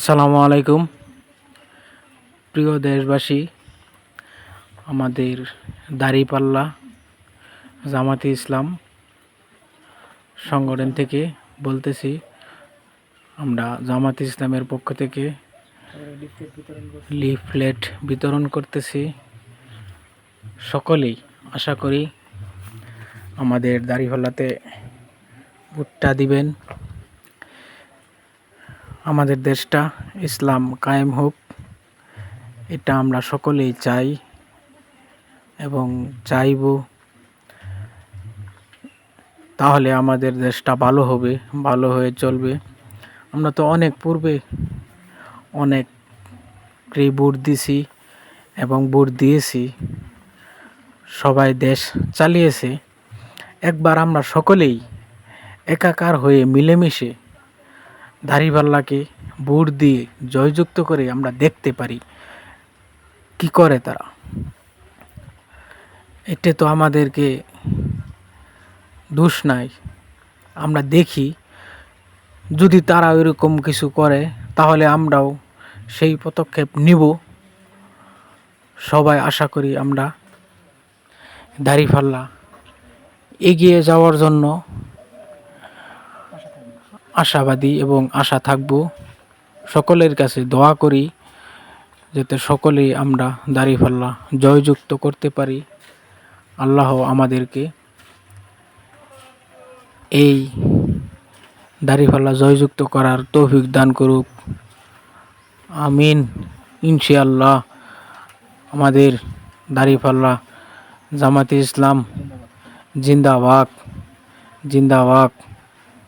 সালামু আলাইকুম প্রিয় দেশবাসী। আমাদের দাঁড়িপাল্লা জামাতে ইসলাম সংগঠন থেকে বলতেছি, আমরা জামাতে ইসলামের পক্ষ থেকে লিফলেট বিতরণ করতেছি। সকলেই আশা করি আমাদের দাঁড়িপাল্লাতে ভোটটা দিবেন। আমাদের দেশটা ইসলাম কায়েম হোক, এটা আমরা সকলেই চাই এবং চাইব। তাহলে আমাদের দেশটা ভালো হবে, ভালো হয়ে চলবে। আমরা তো অনেক পূর্বে অনেককে ভোট দিছি এবং ভোট দিয়েছি, সবাই দেশ চালিয়েছে। একবার আমরা সকলেই একাকার হয়ে মিলেমিশে দাঁড়িপাল্লাকে ভোট দিয়ে জয়যুক্ত করে আমরা দেখতে পারি কি করে তারা। এতে তো আমাদেরকে দোষ নাই, আমরা দেখি যদি তারা এরকম কিছু করে তাহলে আমরাও সেই পদক্ষেপ নিব। সবাই আশা করি আমরা দাঁড়িপাল্লা এগিয়ে যাওয়ার জন্য আশাবাদী এবং আশা থাকব। সকলের কাছে দোয়া করি যাতে সকলেই আমরা দাঁড়িপাল্লা জয়যুক্ত করতে পারি। আল্লাহ আমাদেরকে এই দাঁড়িপাল্লা জয়যুক্ত করার তৌফিক দান করুক, আমিন। ইনশাআল্লাহ। আমাদের দাঁড়িপাল্লা জামাতে ইসলাম জিন্দাবাদ, জিন্দাবাদ,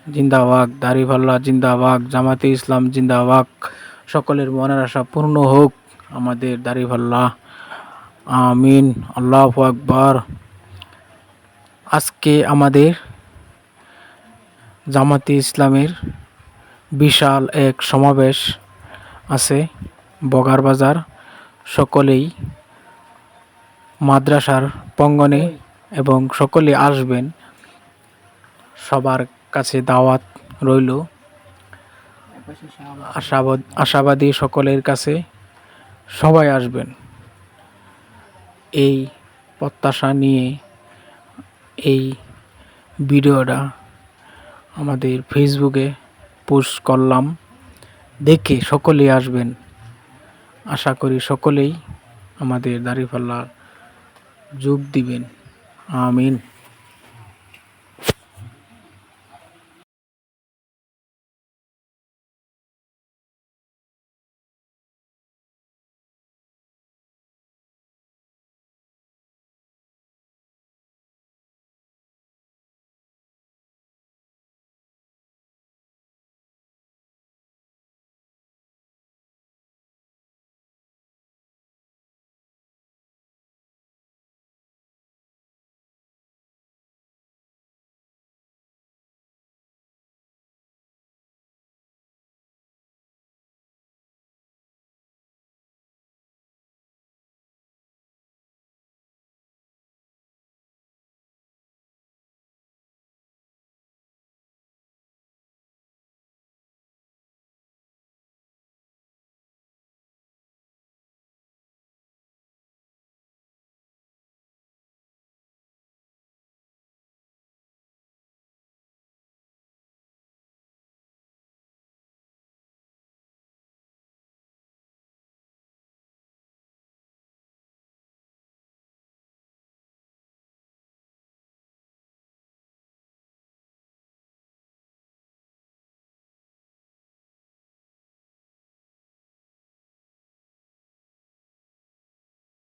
জিন্দাবাদ। দাঁড়িপাল্লা জিন্দাবাদ, জামাতে ইসলাম জিন্দাবাদ। সকলের মনের আশা পূর্ণ হোক আমাদের দাঁড়িপাল্লা, আমিন। আল্লাহু আকবার। আজকে আমাদের জামাতে ইসলামের বিশাল এক সমাবেশ আছে বগারবাজার। সকলেই মাদ্রাসার প্রাঙ্গণে এবং সকলে আসবেন, সবার কাছে দাওয়াত রইল। আশাবাদী সকলের কাছে সবাই আসবেন, এই প্রত্যাশা নিয়ে এই ভিডিওটা আমাদের ফেসবুকে পোস্ট করলাম। দেখে সকলেই আসবেন। আশা করি সকলেই আমাদের দাঁড়িপাল্লার যোগ দিবেন, আমিন।